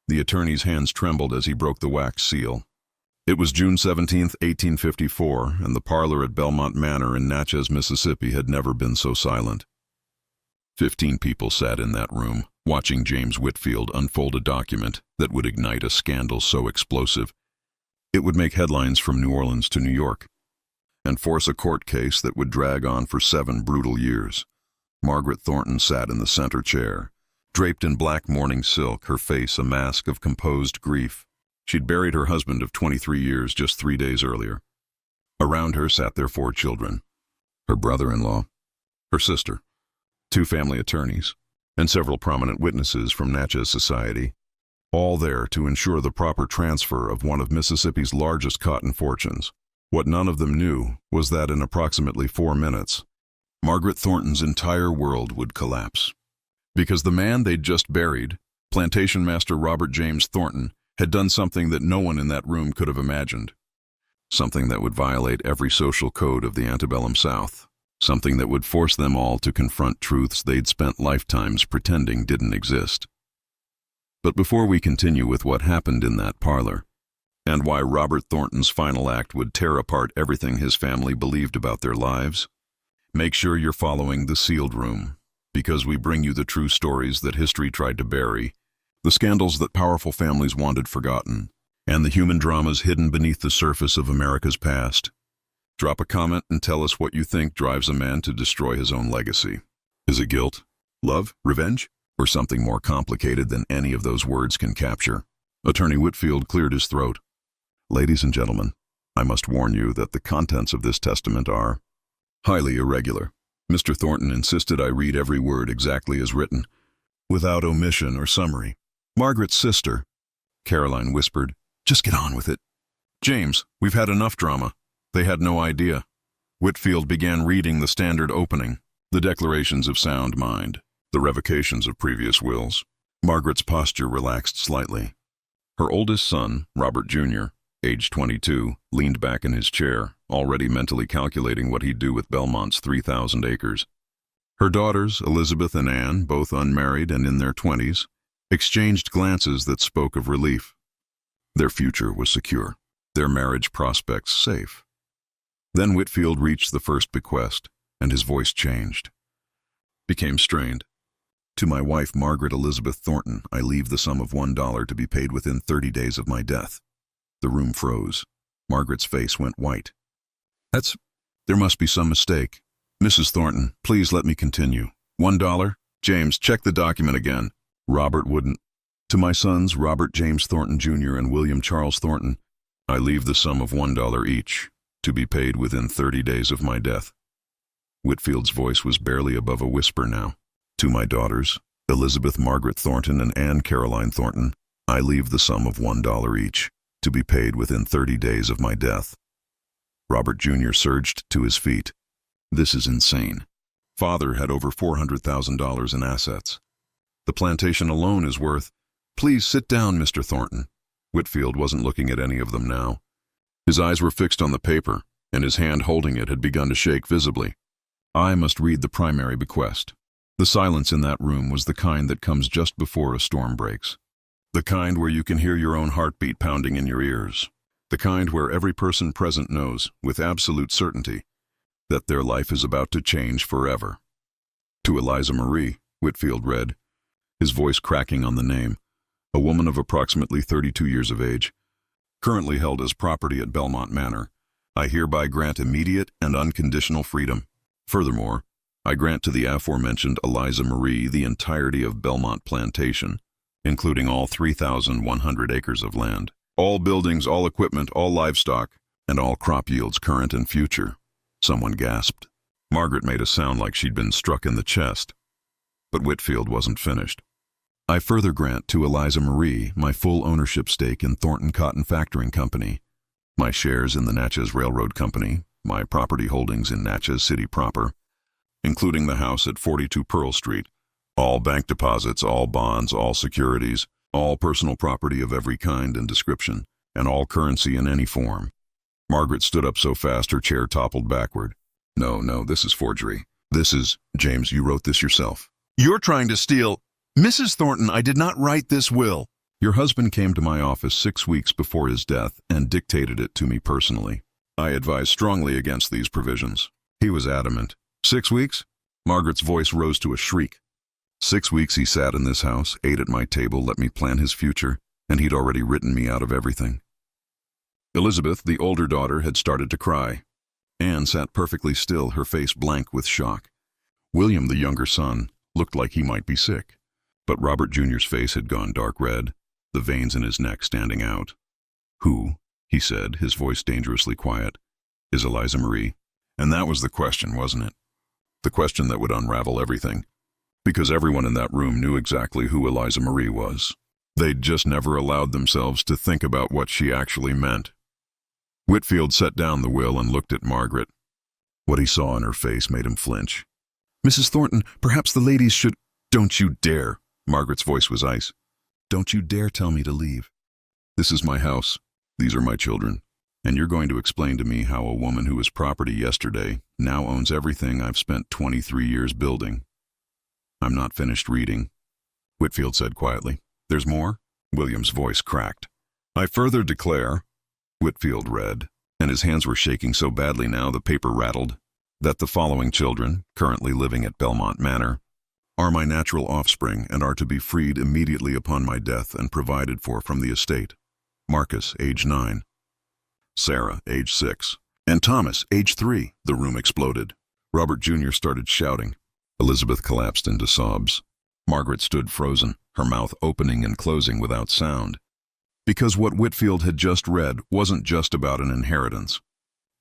The attorney's hands trembled as he broke the wax seal. It was June 17th, 1854, and the parlor at Belmont Manor in Natchez, Mississippi had never been so silent. 15 people sat in that room, watching James Whitfield unfold a document that would ignite a scandal so explosive it would make headlines from New Orleans to New York, and force a court case that would drag on for 7 brutal years. Margaret Thornton sat in the center chair, draped in black mourning silk, her face a mask of composed grief. She'd buried her husband of 23 years just 3 days earlier. Around her sat their 4 children, her brother-in-law, her sister, 2 family attorneys, and several prominent witnesses from Natchez society, all there to ensure the proper transfer of one of Mississippi's largest cotton fortunes. What none of them knew was that in approximately 4 minutes, Margaret Thornton's entire world would collapse. Because the man they'd just buried, plantation master Robert James Thornton, had done something that no one in that room could have imagined. Something that would violate every social code of the antebellum South. Something that would force them all to confront truths they'd spent lifetimes pretending didn't exist. But before we continue with what happened in that parlor, and why Robert Thornton's final act would tear apart everything his family believed about their lives, make sure you're following The Sealed Room, because we bring you the true stories that history tried to bury, the scandals that powerful families wanted forgotten, and the human dramas hidden beneath the surface of America's past. Drop a comment and tell us what you think drives a man to destroy his own legacy. Is it guilt, love, revenge, or something more complicated than any of those words can capture? Attorney Whitfield cleared his throat. Ladies and gentlemen, I must warn you that the contents of this testament are highly irregular. Mr. Thornton insisted I read every word exactly as written, without omission or summary. Margaret's sister, Caroline, whispered, "Just get on with it." "James, we've had enough drama." They had no idea. Whitfield began reading the standard opening, the declarations of sound mind, the revocations of previous wills. Margaret's posture relaxed slightly. Her oldest son, Robert Jr., age 22, leaned back in his chair, already mentally calculating what he'd do with Belmont's 3,000 acres. Her daughters, Elizabeth and Anne, both unmarried and in their 20s, exchanged glances that spoke of relief. Their future was secure, their marriage prospects safe. Then Whitfield reached the first bequest, and his voice changed, became strained. "To my wife, Margaret Elizabeth Thornton, I leave the sum of $1 to be paid within 30 days of my death." The room froze. Margaret's face went white. There must be some mistake. "Mrs. Thornton, please let me continue." $1? James, check the document again." Robert wouldn't. "To my sons, Robert James Thornton Jr. and William Charles Thornton, I leave the sum of $1 each, to be paid within 30 days of my death." Whitfield's voice was barely above a whisper now. "To my daughters, Elizabeth Margaret Thornton and Anne Caroline Thornton, I leave the sum of $1 each, to be paid within 30 days of my death." Robert Jr. surged to his feet. "This is insane. Father had over $400,000 in assets. The plantation alone is worth—" "Please sit down, Mr. Thornton." Whitfield wasn't looking at any of them now. His eyes were fixed on the paper, and his hand holding it had begun to shake visibly. "I must read the primary bequest." The silence in that room was the kind that comes just before a storm breaks. The kind where you can hear your own heartbeat pounding in your ears. The kind where every person present knows, with absolute certainty, that their life is about to change forever. "To Eliza Marie," Whitfield read, his voice cracking on the name, "a woman of approximately 32 years of age, currently held as property at Belmont Manor, I hereby grant immediate and unconditional freedom. Furthermore, I grant to the aforementioned Eliza Marie the entirety of Belmont Plantation, including all 3,100 acres of land, all buildings, all equipment, all livestock, and all crop yields current and future." Someone gasped. Margaret made a sound like she'd been struck in the chest. But Whitfield wasn't finished. "I further grant to Eliza Marie my full ownership stake in Thornton Cotton Factoring Company, my shares in the Natchez Railroad Company, my property holdings in Natchez City proper, including the house at 42 Pearl Street, all bank deposits, all bonds, all securities, all personal property of every kind and description, and all currency in any form." Margaret stood up so fast her chair toppled backward. No, this is forgery. This is— James, you wrote this yourself." "You're trying to steal—" "Mrs. Thornton, I did not write this will." Your husband came to my office 6 weeks before his death and dictated it to me personally. I advise strongly against these provisions. He was adamant. 6 weeks? Margaret's voice rose to a shriek. 6 weeks he sat in this house, ate at my table, let me plan his future, and he'd already written me out of everything. Elizabeth, the older daughter, had started to cry. Anne sat perfectly still, her face blank with shock. William, the younger son, looked like he might be sick. But Robert Jr.'s face had gone dark red, the veins in his neck standing out. "Who," he said, his voice dangerously quiet, "is Eliza Marie?" And that was the question, wasn't it? The question that would unravel everything. Because everyone in that room knew exactly who Eliza Marie was. They'd just never allowed themselves to think about what she actually meant. Whitfield set down the will and looked at Margaret. What he saw in her face made him flinch. "Mrs. Thornton, perhaps the ladies should—" "Don't you dare!" Margaret's voice was ice. "Don't you dare tell me to leave. This is my house. These are my children. And you're going to explain to me how a woman who was property yesterday now owns everything I've spent 23 years building." "I'm not finished reading," Whitfield said quietly. "There's more?" William's voice cracked. "I further declare," Whitfield read, and his hands were shaking so badly now the paper rattled, "that the following children, currently living at Belmont Manor, are my natural offspring and are to be freed immediately upon my death and provided for from the estate. Marcus, age 9. Sarah, age 6. And Thomas, age 3. The room exploded. Robert Jr. started shouting. Elizabeth collapsed into sobs. Margaret stood frozen, her mouth opening and closing without sound. Because what Whitfield had just read wasn't just about an inheritance.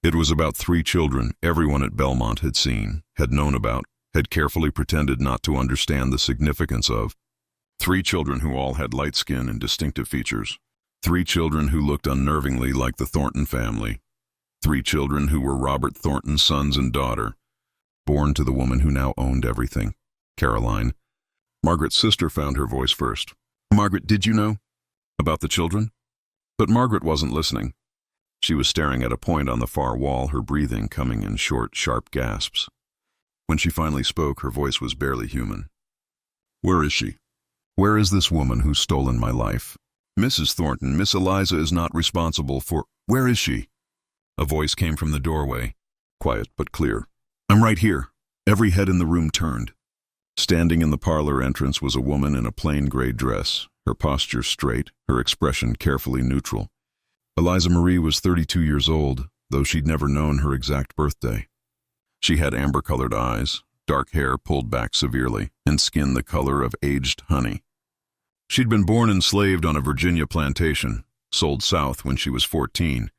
It was about 3 children everyone at Belmont had seen, had known about, had carefully pretended not to understand the significance of. 3 children who all had light skin and distinctive features. 3 children who looked unnervingly like the Thornton family. 3 children who were Robert Thornton's sons and daughter, born to the woman who now owned everything, Caroline. Margaret's sister found her voice first. "Margaret, did you know about the children?" But Margaret wasn't listening. She was staring at a point on the far wall, her breathing coming in short, sharp gasps. When she finally spoke, her voice was barely human. "Where is she? Where is this woman who's stolen my life? Mrs. Thornton, Miss Eliza is not responsible for— Where is she?" A voice came from the doorway, quiet but clear. "I'm right here." Every head in the room turned. Standing in the parlor entrance was a woman in a plain gray dress, her posture straight, her expression carefully neutral. Eliza Marie was 32 years old, though she'd never known her exact birthday. She had amber-colored eyes, dark hair pulled back severely, and skin the color of aged honey. She'd been born enslaved on a Virginia plantation, sold south when she was 14,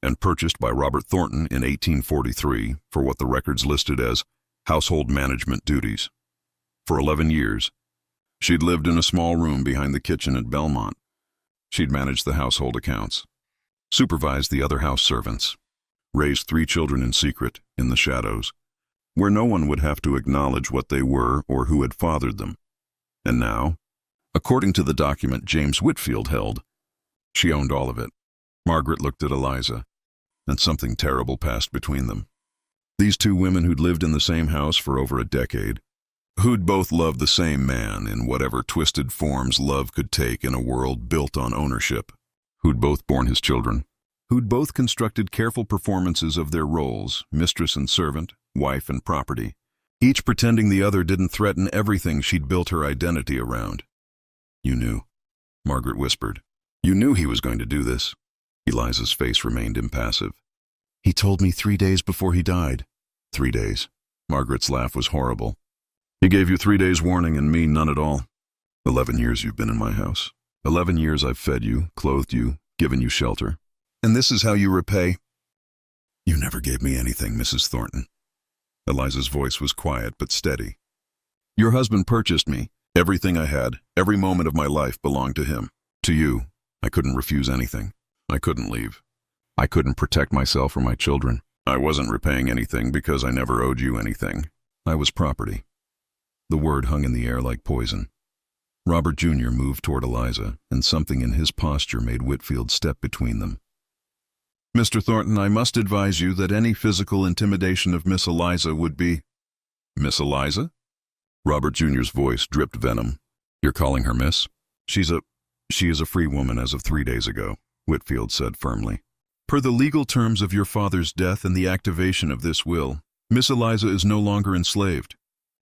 and purchased by Robert Thornton in 1843 for what the records listed as household management duties. For 11 years, she'd lived in a small room behind the kitchen at Belmont. She'd managed the household accounts, supervised the other house servants, raised 3 children in secret, in the shadows, where no one would have to acknowledge what they were or who had fathered them. And now, according to the document James Whitfield held, she owned all of it. Margaret looked at Eliza, and something terrible passed between them. These 2 women who'd lived in the same house for over a decade, who'd both loved the same man in whatever twisted forms love could take in a world built on ownership, who'd both borne his children, who'd both constructed careful performances of their roles, mistress and servant, wife and property, each pretending the other didn't threaten everything she'd built her identity around. "You knew," Margaret whispered. "You knew he was going to do this." Eliza's face remained impassive. "He told me 3 days before he died." 3 days. Margaret's laugh was horrible. "He gave you 3 days warning and me none at all. 11 years you've been in my house. 11 years I've fed you, clothed you, given you shelter. And this is how you repay—" "You never gave me anything, Mrs. Thornton." Eliza's voice was quiet but steady. "Your husband purchased me. Everything I had, every moment of my life belonged to him. To you, I couldn't refuse anything. I couldn't leave. I couldn't protect myself or my children. I wasn't repaying anything because I never owed you anything. I was property." The word hung in the air like poison. Robert Jr. moved toward Eliza, and something in his posture made Whitfield step between them. "Mr. Thornton, I must advise you that any physical intimidation of Miss Eliza would be—" "Miss Eliza?" Robert Jr.'s voice dripped venom. "You're calling her miss? She's a—" She is a free woman as of 3 days ago, Whitfield said firmly. Per the legal terms of your father's death and the activation of this will, Miss Eliza is no longer enslaved.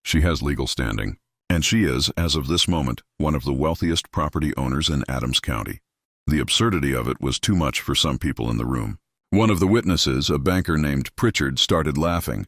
She has legal standing, and she is, as of this moment, one of the wealthiest property owners in Adams County. The absurdity of it was too much for some people in the room. One of the witnesses, a banker named Pritchard, started laughing.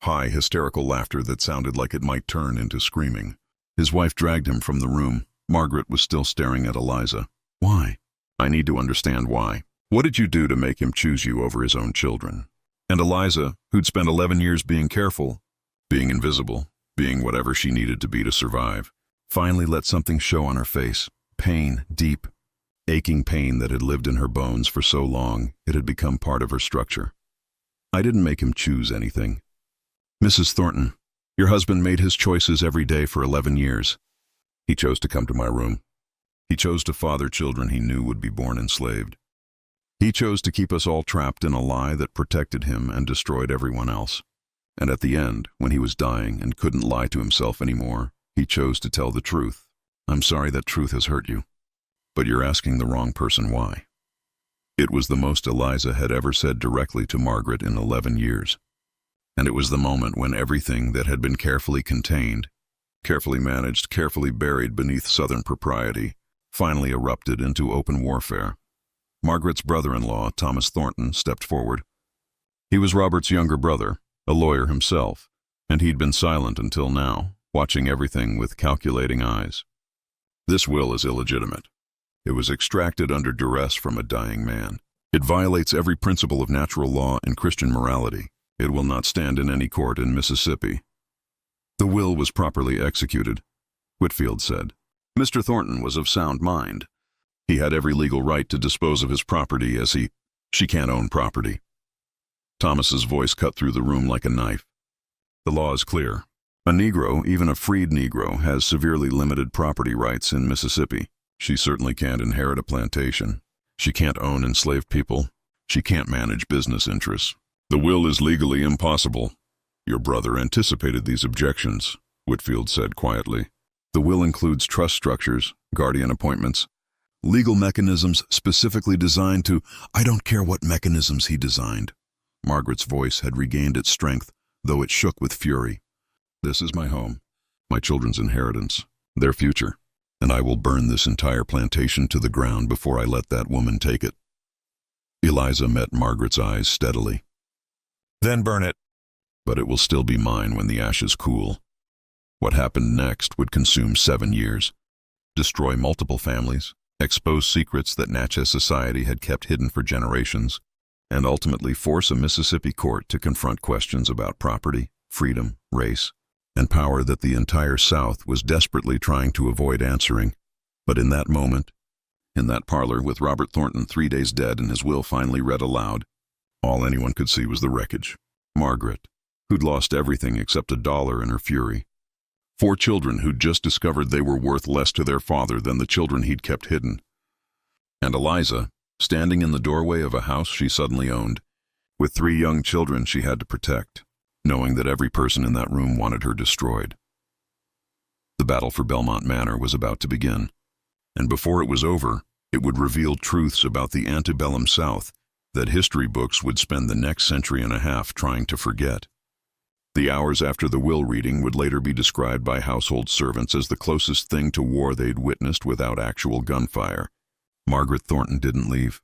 High, hysterical laughter that sounded like it might turn into screaming. His wife dragged him from the room. Margaret was still staring at Eliza. Why? I need to understand why. What did you do to make him choose you over his own children? And Eliza, who'd spent 11 years being careful, being invisible, being whatever she needed to be to survive, finally let something show on her face. Pain, deep, aching pain that had lived in her bones for so long it had become part of her structure. I didn't make him choose anything. Mrs. Thornton, your husband made his choices every day for 11 years. He chose to come to my room. He chose to father children he knew would be born enslaved. He chose to keep us all trapped in a lie that protected him and destroyed everyone else. And at the end, when he was dying and couldn't lie to himself anymore, he chose to tell the truth. I'm sorry that truth has hurt you, but you're asking the wrong person why. It was the most Eliza had ever said directly to Margaret in 11 years. And it was the moment when everything that had been carefully contained, carefully managed, carefully buried beneath Southern propriety, finally erupted into open warfare. Margaret's brother-in-law, Thomas Thornton, stepped forward. He was Robert's younger brother, a lawyer himself, and he'd been silent until now, watching everything with calculating eyes. This will is illegitimate. It was extracted under duress from a dying man. It violates every principle of natural law and Christian morality. It will not stand in any court in Mississippi. The will was properly executed, Whitfield said. Mr. Thornton was of sound mind. He had every legal right to dispose of his property as she can't own property. Thomas's voice cut through the room like a knife. The law is clear. A Negro, even a freed Negro, has severely limited property rights in Mississippi. She certainly can't inherit a plantation. She can't own enslaved people. She can't manage business interests. The will is legally impossible. Your brother anticipated these objections, Whitfield said quietly. The will includes trust structures, guardian appointments, legal mechanisms specifically designed to— I don't care what mechanisms he designed. Margaret's voice had regained its strength, though it shook with fury. This is my home, my children's inheritance, their future, and I will burn this entire plantation to the ground before I let that woman take it. Eliza met Margaret's eyes steadily. Then burn it. But it will still be mine when the ashes cool. What happened next would consume 7 years, destroy multiple families, expose secrets that Natchez society had kept hidden for generations, and ultimately force a Mississippi court to confront questions about property, freedom, race, and power that the entire South was desperately trying to avoid answering. But in that moment, in that parlor with Robert Thornton 3 days dead and his will finally read aloud, all anyone could see was the wreckage. Margaret, who'd lost everything except $1 in her fury. 4 children who'd just discovered they were worth less to their father than the children he'd kept hidden. And Eliza, standing in the doorway of a house she suddenly owned, with 3 young children she had to protect, knowing that every person in that room wanted her destroyed. The battle for Belmont Manor was about to begin, and before it was over, it would reveal truths about the antebellum South that history books would spend the next century and a half trying to forget. The hours after the will reading would later be described by household servants as the closest thing to war they'd witnessed without actual gunfire. Margaret Thornton didn't leave.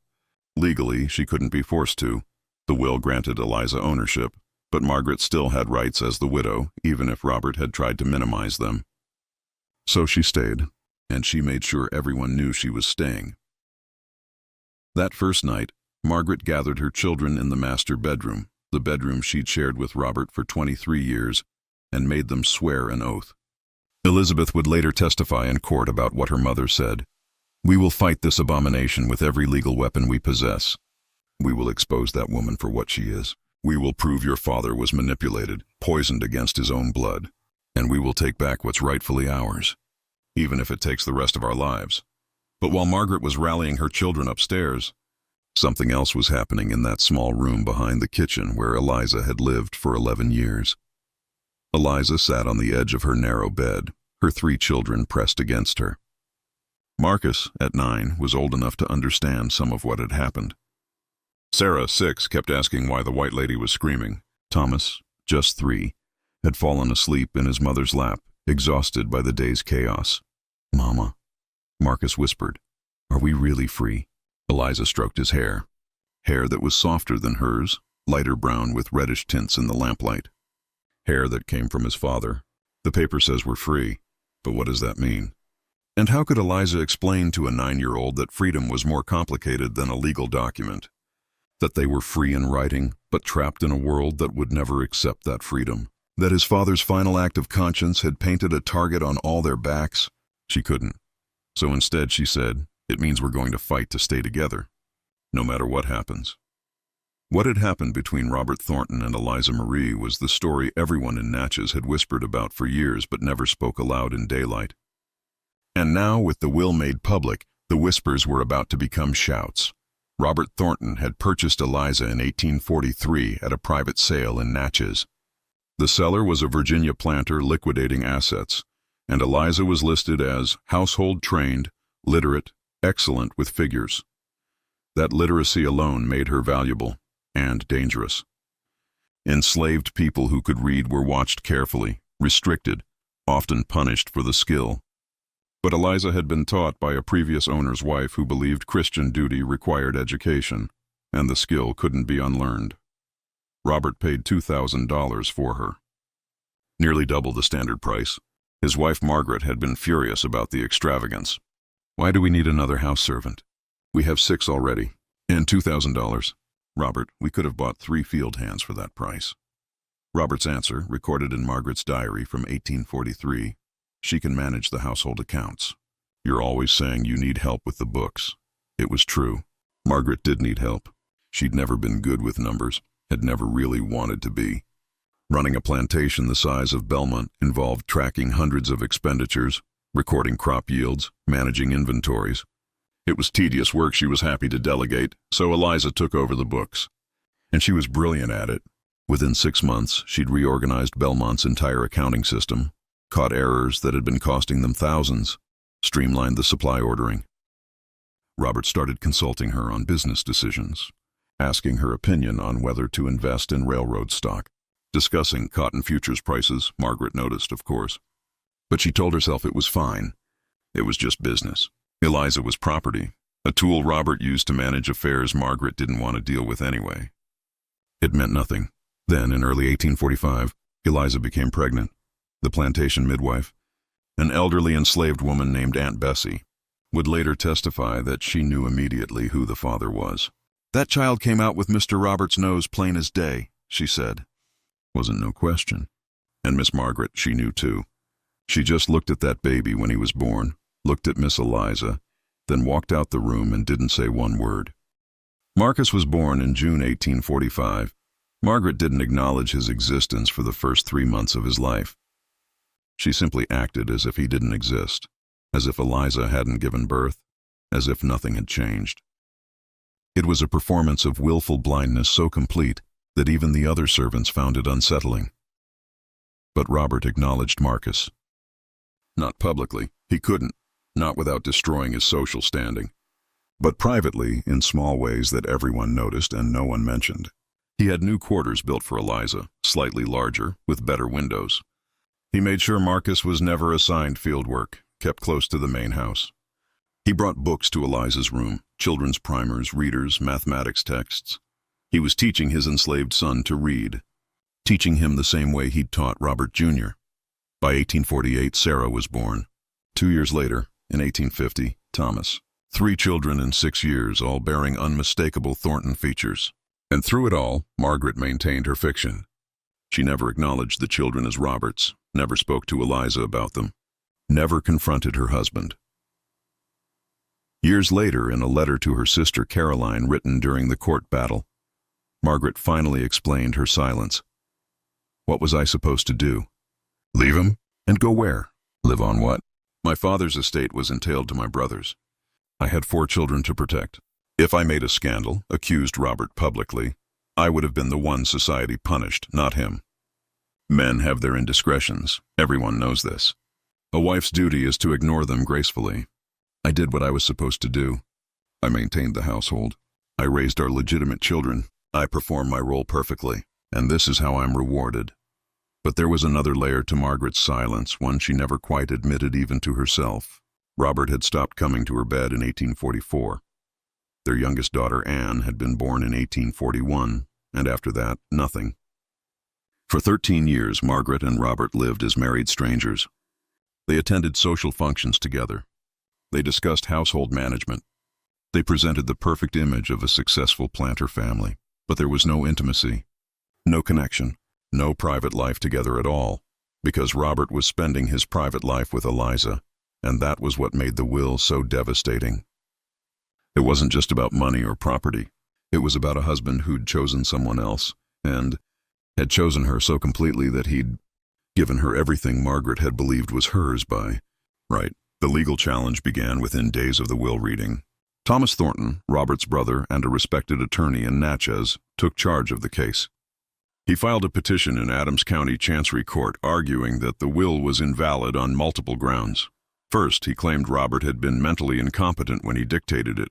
Legally, she couldn't be forced to. The will granted Eliza ownership, but Margaret still had rights as the widow, even if Robert had tried to minimize them. So she stayed, and she made sure everyone knew she was staying. That first night, Margaret gathered her children in the master bedroom, the bedroom she'd shared with Robert for 23 years, and made them swear an oath. Elizabeth would later testify in court about what her mother said. We will fight this abomination with every legal weapon we possess. We will expose that woman for what she is. We will prove your father was manipulated, poisoned against his own blood, and we will take back what's rightfully ours, even if it takes the rest of our lives. But while Margaret was rallying her children upstairs, something else was happening in that small room behind the kitchen where Eliza had lived for 11 years. Eliza sat on the edge of her narrow bed, her 3 children pressed against her. Marcus, at 9, was old enough to understand some of what had happened. Sarah, 6, kept asking why the white lady was screaming. Thomas, just 3, had fallen asleep in his mother's lap, exhausted by the day's chaos. "Mama," Marcus whispered, "are we really free?" Eliza stroked his hair that was softer than hers, lighter brown with reddish tints in the lamplight. Hair that came from his father. "The paper says we're free, but what does that mean?" And how could Eliza explain to a 9-year-old that freedom was more complicated than a legal document? That they were free in writing, but trapped in a world that would never accept that freedom? That his father's final act of conscience had painted a target on all their backs? She couldn't. So instead she said, "It means we're going to fight to stay together, no matter what happens." What had happened between Robert Thornton and Eliza Marie was the story everyone in Natchez had whispered about for years but never spoke aloud in daylight. And now, with the will made public, the whispers were about to become shouts. Robert Thornton had purchased Eliza in 1843 at a private sale in Natchez. The seller was a Virginia planter liquidating assets, and Eliza was listed as household trained, literate, excellent with figures. That literacy alone made her valuable and dangerous. Enslaved people who could read were watched carefully, restricted, often punished for the skill. But Eliza had been taught by a previous owner's wife who believed Christian duty required education, and the skill couldn't be unlearned. Robert paid $2,000 for her, nearly double the standard price. His wife Margaret had been furious about the extravagance. "Why do we need another house servant? We have 6 already, and $2,000. Robert, we could have bought 3 field hands for that price." Robert's answer, recorded in Margaret's diary from 1843, "She can manage the household accounts. You're always saying you need help with the books." It was true. Margaret did need help. She'd never been good with numbers, had never really wanted to be. Running a plantation the size of Belmont involved tracking hundreds of expenditures, recording crop yields, managing inventories. It was tedious work she was happy to delegate, so Eliza took over the books. And she was brilliant at it. Within 6 months, she'd reorganized Belmont's entire accounting system, caught errors that had been costing them thousands, streamlined the supply ordering. Robert started consulting her on business decisions, asking her opinion on whether to invest in railroad stock, discussing cotton futures prices. Margaret noticed, of course. But she told herself it was fine. It was just business. Eliza was property, a tool Robert used to manage affairs Margaret didn't want to deal with anyway. It meant nothing. Then, in early 1845, Eliza became pregnant. The plantation midwife, an elderly enslaved woman named Aunt Bessie, would later testify that she knew immediately who the father was. "That child came out with Mr. Robert's nose plain as day," she said. Wasn't no question. And Miss Margaret, she knew too. She just looked at that baby when he was born, looked at Miss Eliza, then walked out the room and didn't say one word. Marcus was born in June 1845. Margaret didn't acknowledge his existence for the first 3 months of his life. She simply acted as if he didn't exist, as if Eliza hadn't given birth, as if nothing had changed. It was a performance of willful blindness so complete that even the other servants found it unsettling. But Robert acknowledged Marcus. Not publicly, he couldn't, not without destroying his social standing. But privately, in small ways that everyone noticed and no one mentioned. He had new quarters built for Eliza, slightly larger, with better windows. He made sure Marcus was never assigned field work, kept close to the main house. He brought books to Eliza's room, children's primers, readers, mathematics texts. He was teaching his enslaved son to read, teaching him the same way he'd taught Robert Jr. By 1848, Sarah was born. 2 years later, in 1850, Thomas. 3 children in 6 years, all bearing unmistakable Thornton features. And through it all, Margaret maintained her fiction. She never acknowledged the children as Robert's, never spoke to Eliza about them, never confronted her husband. Years later, in a letter to her sister Caroline written during the court battle, Margaret finally explained her silence. What was I supposed to do? Leave him? And go where? Live on what? My father's estate was entailed to my brothers. I had 4 children to protect. If I made a scandal, accused Robert publicly, I would have been the one society punished, not him. Men have their indiscretions. Everyone knows this. A wife's duty is to ignore them gracefully. I did what I was supposed to do. I maintained the household. I raised our legitimate children. I performed my role perfectly, and this is how I'm rewarded. But there was another layer to Margaret's silence, one she never quite admitted even to herself. Robert had stopped coming to her bed in 1844. Their youngest daughter, Anne, had been born in 1841, and after that, nothing. For 13 years, Margaret and Robert lived as married strangers. They attended social functions together. They discussed household management. They presented the perfect image of a successful planter family, but there was no intimacy, no connection, no private life together at all, because Robert was spending his private life with Eliza, and that was what made the will so devastating. It wasn't just about money or property. It was about a husband who'd chosen someone else, and had chosen her so completely that he'd given her everything Margaret had believed was hers by right. The legal challenge began within days of the will reading. Thomas Thornton, Robert's brother and a respected attorney in Natchez, took charge of the case. He filed a petition in Adams County Chancery Court arguing that the will was invalid on multiple grounds. First, he claimed Robert had been mentally incompetent when he dictated it.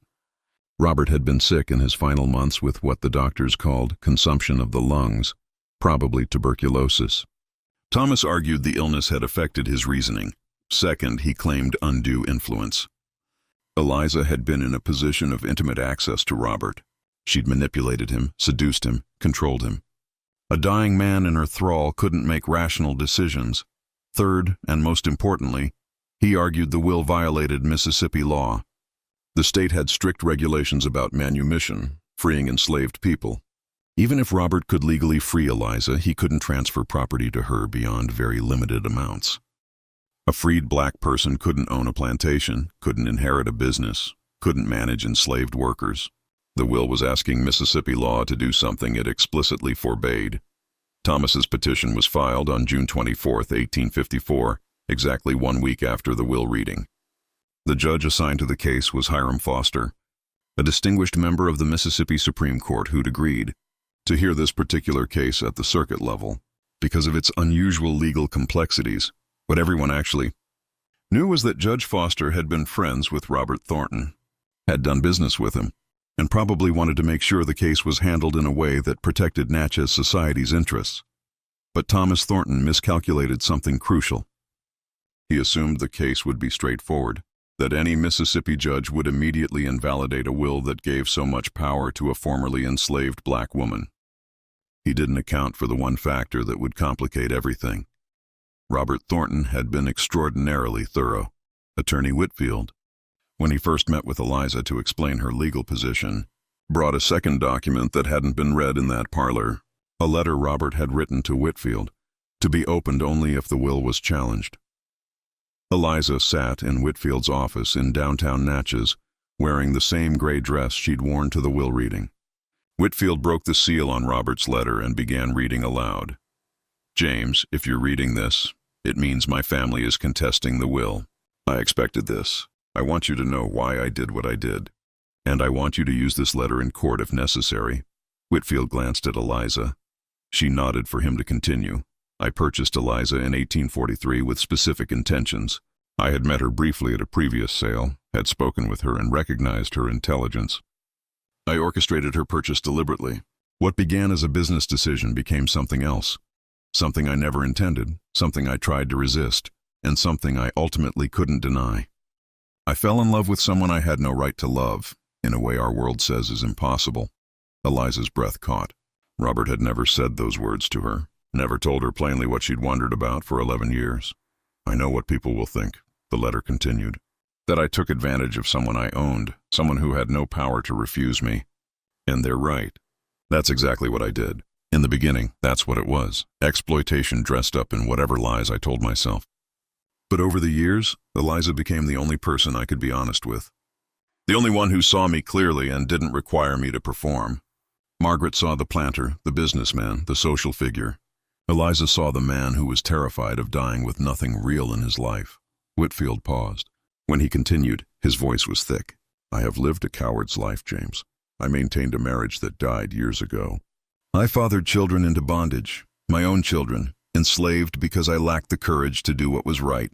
Robert had been sick in his final months with what the doctors called consumption of the lungs, probably tuberculosis. Thomas argued the illness had affected his reasoning. Second, he claimed undue influence. Eliza had been in a position of intimate access to Robert. She'd manipulated him, seduced him, controlled him. A dying man in her thrall couldn't make rational decisions. Third, and most importantly, he argued the will violated Mississippi law. The state had strict regulations about manumission, freeing enslaved people. Even if Robert could legally free Eliza, he couldn't transfer property to her beyond very limited amounts. A freed black person couldn't own a plantation, couldn't inherit a business, couldn't manage enslaved workers. The will was asking Mississippi law to do something it explicitly forbade. Thomas's petition was filed on June 24, 1854, exactly 1 week after the will reading. The judge assigned to the case was Hiram Foster, a distinguished member of the Mississippi Supreme Court who'd agreed to hear this particular case at the circuit level because of its unusual legal complexities. What everyone actually knew was that Judge Foster had been friends with Robert Thornton, had done business with him, and probably wanted to make sure the case was handled in a way that protected Natchez society's interests. But Thomas Thornton miscalculated something crucial. He assumed the case would be straightforward, that any Mississippi judge would immediately invalidate a will that gave so much power to a formerly enslaved black woman. He didn't account for the one factor that would complicate everything. Robert Thornton had been extraordinarily thorough. Attorney Whitfield, when he first met with Eliza to explain her legal position, brought a second document that hadn't been read in that parlor, a letter Robert had written to Whitfield, to be opened only if the will was challenged. Eliza sat in Whitfield's office in downtown Natchez, wearing the same gray dress she'd worn to the will reading. Whitfield broke the seal on Robert's letter and began reading aloud. "James, if you're reading this, it means my family is contesting the will. I expected this. I want you to know why I did what I did. And I want you to use this letter in court if necessary." Whitfield glanced at Eliza. She nodded for him to continue. "I purchased Eliza in 1843 with specific intentions. I had met her briefly at a previous sale, had spoken with her and recognized her intelligence. I orchestrated her purchase deliberately. What began as a business decision became something else. Something I never intended, something I tried to resist, and something I ultimately couldn't deny. I fell in love with someone I had no right to love, in a way our world says is impossible." Eliza's breath caught. Robert had never said those words to her, never told her plainly what she'd wondered about for 11 years. "I know what people will think," the letter continued. "That I took advantage of someone I owned, someone who had no power to refuse me. And they're right. That's exactly what I did. In the beginning, that's what it was. Exploitation dressed up in whatever lies I told myself. But over the years, Eliza became the only person I could be honest with. The only one who saw me clearly and didn't require me to perform. Margaret saw the planter, the businessman, the social figure. Eliza saw the man who was terrified of dying with nothing real in his life." Whitfield paused. When he continued, his voice was thick. "I have lived a coward's life, James. I maintained a marriage that died years ago. I fathered children into bondage, my own children, enslaved because I lacked the courage to do what was right.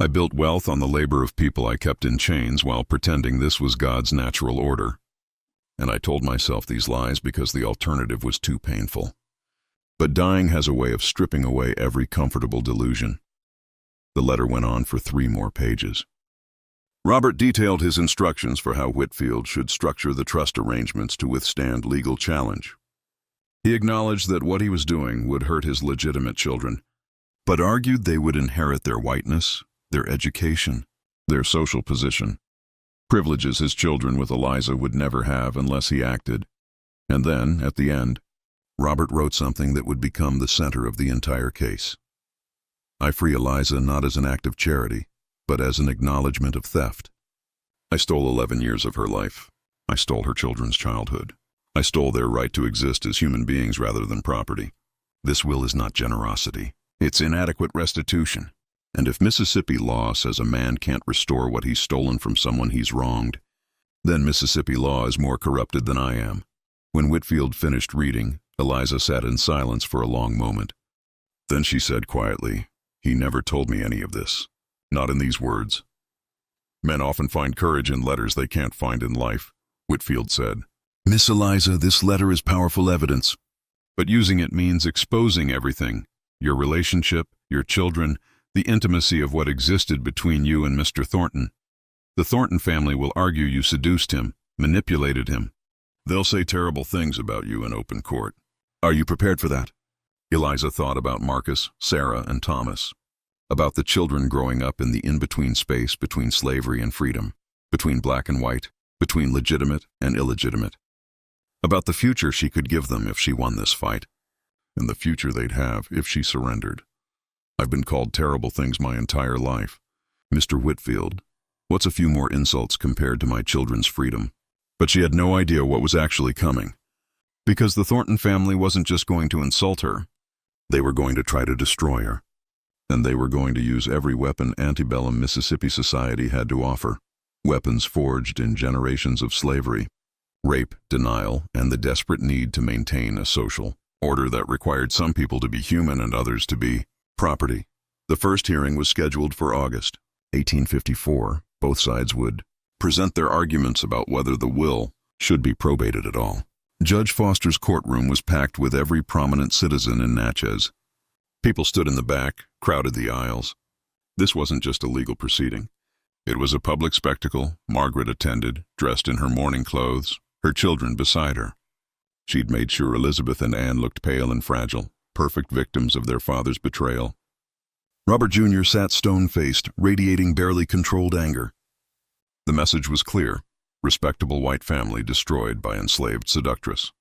I built wealth on the labor of people I kept in chains while pretending this was God's natural order. And I told myself these lies because the alternative was too painful. But dying has a way of stripping away every comfortable delusion. The letter went on for 3 more pages. Robert detailed his instructions for how Whitfield should structure the trust arrangements to withstand legal challenge. He acknowledged that what he was doing would hurt his legitimate children, but argued they would inherit their whiteness, their education, their social position, privileges his children with Eliza would never have unless he acted. And then, at the end, Robert wrote something that would become the center of the entire case. I free Eliza not as an act of charity, but as an acknowledgement of theft. I stole 11 years of her life. I stole her children's childhood. I stole their right to exist as human beings rather than property. This will is not generosity. It's inadequate restitution. And if Mississippi law says a man can't restore what he's stolen from someone he's wronged, then Mississippi law is more corrupted than I am. When Whitfield finished reading, Eliza sat in silence for a long moment. Then she said quietly, "He never told me any of this. Not in these words." "Men often find courage in letters they can't find in life," Whitfield said. "Miss Eliza, this letter is powerful evidence. But using it means exposing everything, your relationship, your children, the intimacy of what existed between you and Mr. Thornton. The Thornton family will argue you seduced him, manipulated him. They'll say terrible things about you in open court. Are you prepared for that?" Eliza thought about Marcus, Sarah, and Thomas, about the children growing up in the in-between space between slavery and freedom, between black and white, between legitimate and illegitimate, about the future she could give them if she won this fight, and the future they'd have if she surrendered. "I've been called terrible things my entire life. Mr. Whitfield, what's a few more insults compared to my children's freedom?" But she had no idea what was actually coming. Because the Thornton family wasn't just going to insult her, they were going to try to destroy her. And they were going to use every weapon antebellum Mississippi society had to offer, weapons forged in generations of slavery, rape, denial, and the desperate need to maintain a social order that required some people to be human and others to be property. The first hearing was scheduled for August 1854. Both sides would present their arguments about whether the will should be probated at all. Judge Foster's courtroom was packed with every prominent citizen in Natchez. People stood in the back, crowded the aisles. This wasn't just a legal proceeding. It was a public spectacle. Margaret attended, dressed in her mourning clothes, her children beside her. She'd made sure Elizabeth and Anne looked pale and fragile, perfect victims of their father's betrayal. Robert Jr. sat stone-faced, radiating barely controlled anger. The message was clear: respectable white family destroyed by enslaved seductress.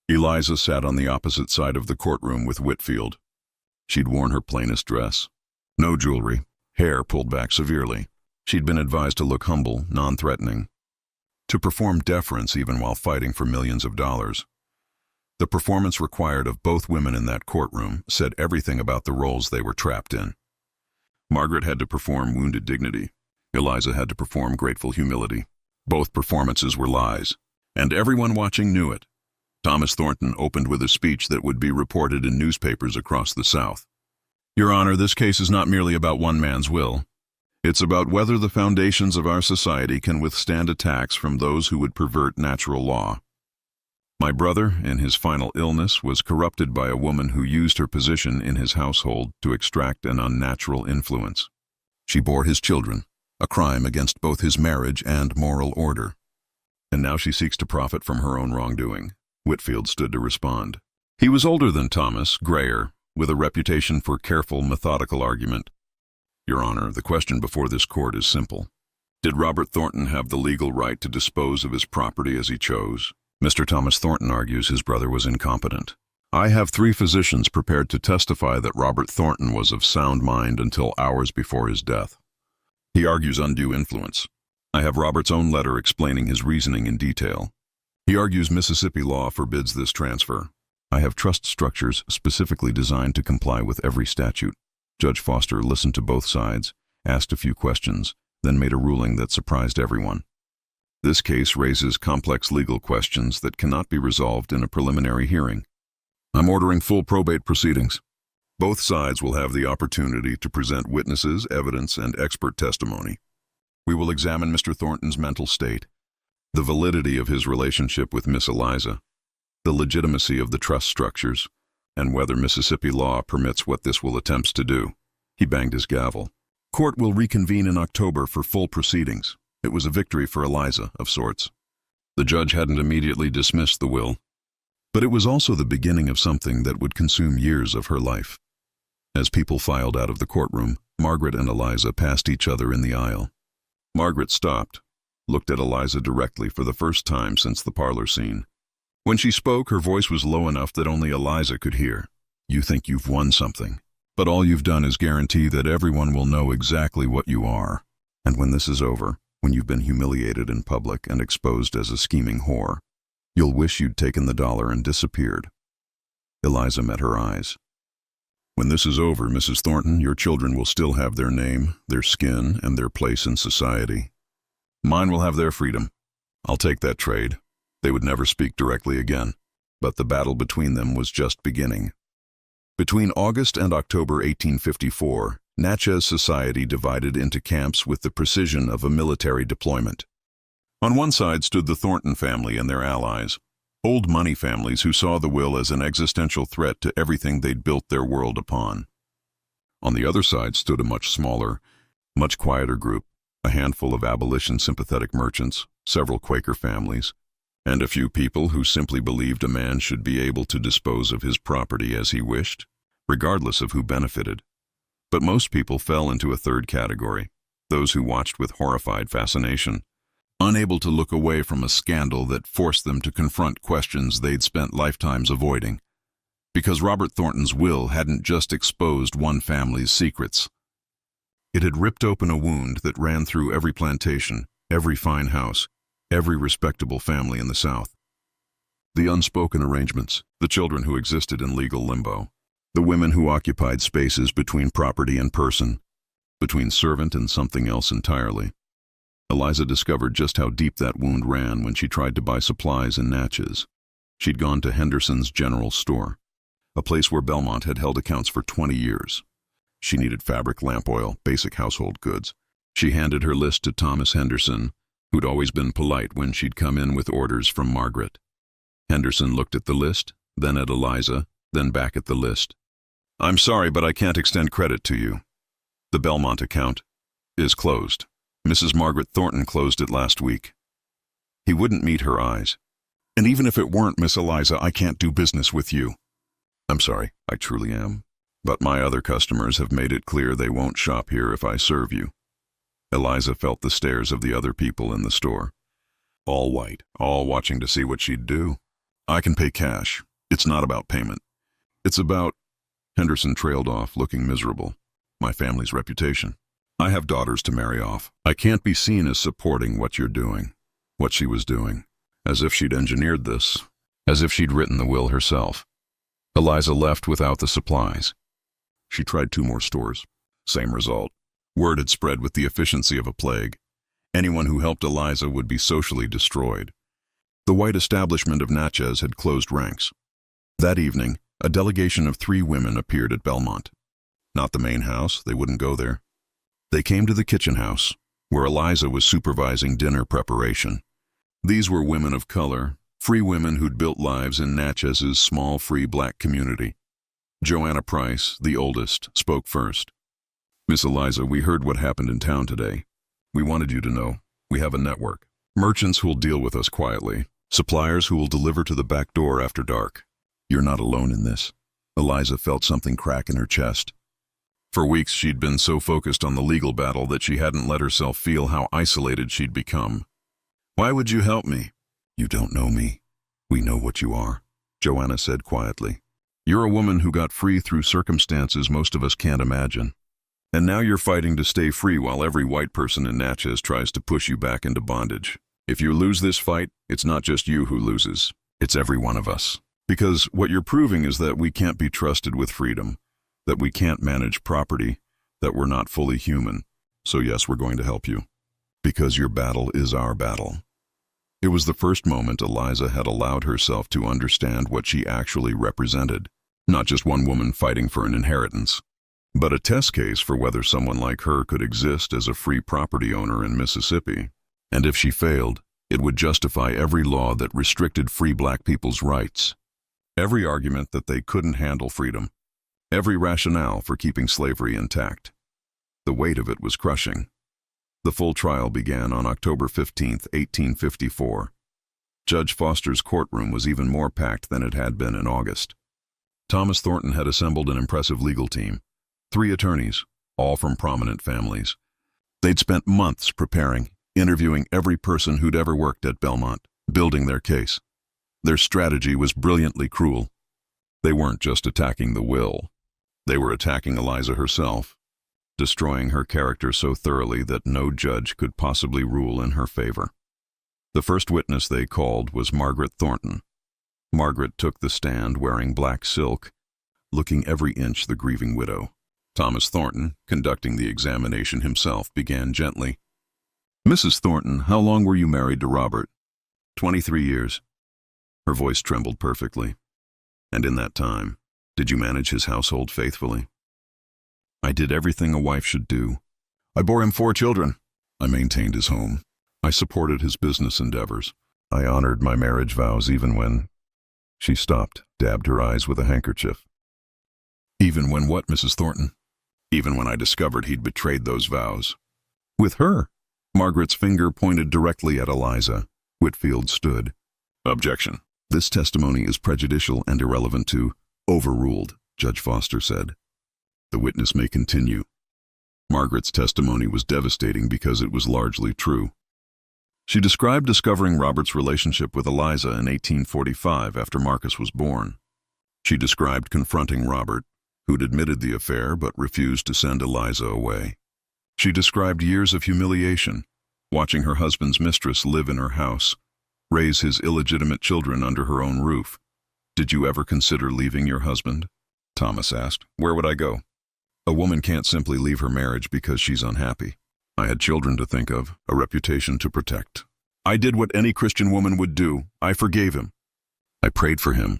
Eliza sat on the opposite side of the courtroom with Whitfield. She'd worn her plainest dress. No jewelry, hair pulled back severely. She'd been advised to look humble, non-threatening, to perform deference even while fighting for millions of dollars. The performance required of both women in that courtroom said everything about the roles they were trapped in. Margaret had to perform wounded dignity. Eliza had to perform grateful humility. Both performances were lies, and everyone watching knew it. Thomas Thornton opened with a speech that would be reported in newspapers across the South. "Your Honor, this case is not merely about one man's will. It's about whether the foundations of our society can withstand attacks from those who would pervert natural law. My brother, in his final illness, was corrupted by a woman who used her position in his household to extract an unnatural influence. She bore his children, a crime against both his marriage and moral order. And now she seeks to profit from her own wrongdoing." Whitfield stood to respond. He was older than Thomas, grayer, with a reputation for careful, methodical argument. "Your Honor, the question before this court is simple. Did Robert Thornton have the legal right to dispose of his property as he chose? Mr. Thomas Thornton argues his brother was incompetent. I have 3 physicians prepared to testify that Robert Thornton was of sound mind until hours before his death. He argues undue influence. I have Robert's own letter explaining his reasoning in detail. He argues Mississippi law forbids this transfer. I have trust structures specifically designed to comply with every statute." Judge Foster listened to both sides, asked a few questions, then made a ruling that surprised everyone. "This case raises complex legal questions that cannot be resolved in a preliminary hearing. I'm ordering full probate proceedings." Both sides will have the opportunity to present witnesses, evidence, and expert testimony. We will examine Mr. Thornton's mental state, the validity of his relationship with Miss Eliza, the legitimacy of the trust structures, and whether Mississippi law permits what this will attempts to do. He banged his gavel. Court will reconvene in October for full proceedings. It was a victory for Eliza, of sorts. The judge hadn't immediately dismissed the will, but it was also the beginning of something that would consume years of her life. As people filed out of the courtroom, Margaret and Eliza passed each other in the aisle. Margaret stopped, looked at Eliza directly for the first time since the parlor scene. When she spoke, her voice was low enough that only Eliza could hear. You think you've won something, but all you've done is guarantee that everyone will know exactly what you are. And when this is over, when you've been humiliated in public and exposed as a scheming whore, you'll wish you'd taken the dollar and disappeared. Eliza met her eyes. When this is over, Mrs. Thornton, your children will still have their name, their skin, and their place in society. Mine will have their freedom. I'll take that trade. They would never speak directly again, but the battle between them was just beginning. Between August and October 1854, Natchez society divided into camps with the precision of a military deployment. On one side stood the Thornton family and their allies, old money families who saw the will as an existential threat to everything they'd built their world upon. On the other side stood a much smaller, much quieter group, a handful of abolition-sympathetic merchants, several Quaker families, and a few people who simply believed a man should be able to dispose of his property as he wished, regardless of who benefited. But most people fell into a third category, those who watched with horrified fascination, unable to look away from a scandal that forced them to confront questions they'd spent lifetimes avoiding. Because Robert Thornton's will hadn't just exposed one family's secrets. It had ripped open a wound that ran through every plantation, every fine house, every respectable family in the South. The unspoken arrangements, the children who existed in legal limbo, the women who occupied spaces between property and person, between servant and something else entirely. Eliza discovered just how deep that wound ran when she tried to buy supplies in Natchez. She'd gone to Henderson's General Store, a place where Belmont had held accounts for 20 years. She needed fabric, lamp oil, basic household goods. She handed her list to Thomas Henderson, who'd always been polite when she'd come in with orders from Margaret. Henderson looked at the list, then at Eliza, then back at the list. I'm sorry, but I can't extend credit to you. The Belmont account is closed. Mrs. Margaret Thornton closed it last week. He wouldn't meet her eyes. And even if it weren't, Miss Eliza, I can't do business with you. I'm sorry, I truly am. But my other customers have made it clear they won't shop here if I serve you. Eliza felt the stares of the other people in the store. All white, all watching to see what she'd do. I can pay cash. It's not about payment. It's about... Henderson trailed off, looking miserable. My family's reputation. I have daughters to marry off. I can't be seen as supporting what you're doing, what she was doing. As if she'd engineered this. As if she'd written the will herself. Eliza left without the supplies. She tried 2 more stores. Same result. Word had spread with the efficiency of a plague. Anyone who helped Eliza would be socially destroyed. The white establishment of Natchez had closed ranks. That evening, a delegation of 3 women appeared at Belmont. Not the main house, they wouldn't go there. They came to the kitchen house, where Eliza was supervising dinner preparation. These were women of color, free women who'd built lives in Natchez's small free black community. Joanna Price, the oldest, spoke first. Miss Eliza, we heard what happened in town today. We wanted you to know, we have a network. Merchants who'll deal with us quietly. Suppliers who will deliver to the back door after dark. You're not alone in this. Eliza felt something crack in her chest. For weeks she'd been so focused on the legal battle that she hadn't let herself feel how isolated she'd become. Why would you help me? You don't know me. We know what you are, Joanna said quietly. You're a woman who got free through circumstances most of us can't imagine. And now you're fighting to stay free while every white person in Natchez tries to push you back into bondage. If you lose this fight, it's not just you who loses. It's every one of us. Because what you're proving is that we can't be trusted with freedom, that we can't manage property, that we're not fully human. So yes, we're going to help you. Because your battle is our battle. It was the first moment Eliza had allowed herself to understand what she actually represented. not just one woman fighting for an inheritance, but a test case for whether someone like her could exist as a free property owner in Mississippi. And if she failed, it would justify every law that restricted free black people's rights, every argument that they couldn't handle freedom, every rationale for keeping slavery intact. The weight of it was crushing. The full trial began on October 15, 1854. Judge Foster's courtroom was even more packed than it had been in August. Thomas Thornton had assembled an impressive legal team, 3 attorneys, all from prominent families. They'd spent months preparing, interviewing every person who'd ever worked at Belmont, building their case. Their strategy was brilliantly cruel. They weren't just attacking the will. They were attacking Eliza herself, destroying her character so thoroughly that no judge could possibly rule in her favor. The first witness they called was Margaret Thornton. Margaret took the stand wearing black silk, looking every inch the grieving widow. Thomas Thornton, conducting the examination himself, began gently. "Mrs. Thornton, how long were you married to Robert?" 23 years. Her voice trembled perfectly. "And in that time, did you manage his household faithfully?" "I did everything a wife should do. I bore him 4 children. I maintained his home. I supported his business endeavors. I honored my marriage vows even when—" She stopped, dabbed her eyes with a handkerchief. "Even when what, Mrs. Thornton?" "Even when I discovered he'd betrayed those vows." "With her?" Margaret's finger pointed directly at Eliza. Whitfield stood. "Objection. This testimony is prejudicial and irrelevant to—" "Overruled," Judge Foster said. "The witness may continue." Margaret's testimony was devastating because it was largely true. She described discovering Robert's relationship with Eliza in 1845 after Marcus was born. She described confronting Robert, who'd admitted the affair but refused to send Eliza away. She described years of humiliation, watching her husband's mistress live in her house, raise his illegitimate children under her own roof. "Did you ever consider leaving your husband?" Thomas asked. "Where would I go? A woman can't simply leave her marriage because she's unhappy. I had children to think of, a reputation to protect. I did what any Christian woman would do. I forgave him. I prayed for him.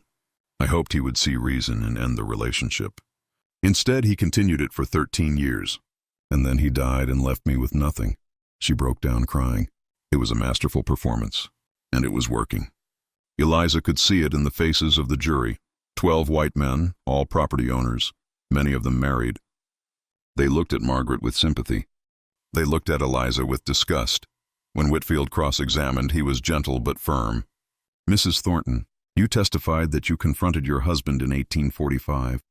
I hoped he would see reason and end the relationship. Instead, he continued it for 13 years. And then he died and left me with nothing." She broke down crying. It was a masterful performance, and it was working. Eliza could see it in the faces of the jury. 12 white men, all property owners, many of them married. They looked at Margaret with sympathy. They looked at Eliza with disgust. When Whitfield cross-examined, he was gentle but firm. "Mrs. Thornton, you testified that you confronted your husband in 1845.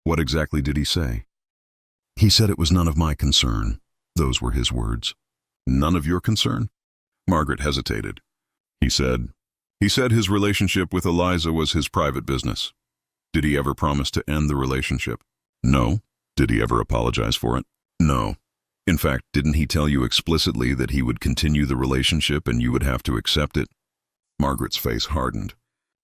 What exactly did he say?" "He said it was none of my concern." Those were his words. "None of your concern?" Margaret hesitated. He said his relationship with Eliza was his private business." "Did he ever promise to end the relationship?" "No." "Did he ever apologize for it?" "No." "In fact, didn't he tell you explicitly that he would continue the relationship and you would have to accept it?" Margaret's face hardened.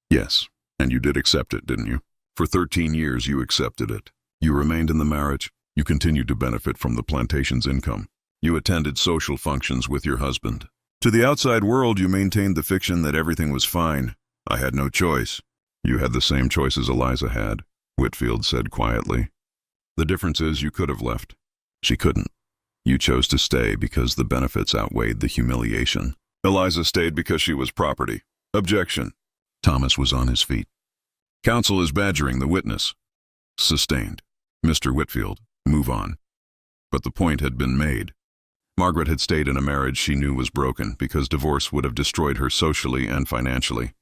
"Yes, and you did accept it, didn't you? For 13 years you accepted it. You remained in the marriage. You continued to benefit from the plantation's income. You attended social functions with your husband. To the outside world you maintained the fiction that everything was fine. I had no choice." "You had the same choice as Eliza had," Whitfield said quietly. "The difference is you could have left. She couldn't. You chose to stay because the benefits outweighed the humiliation. Eliza stayed because she was property." "Objection." Thomas was on his feet. "Counsel is badgering the witness." "Sustained. Mr. Whitfield, move on." But the point had been made. Margaret had stayed in a marriage she knew was broken because divorce would have destroyed her socially and financially.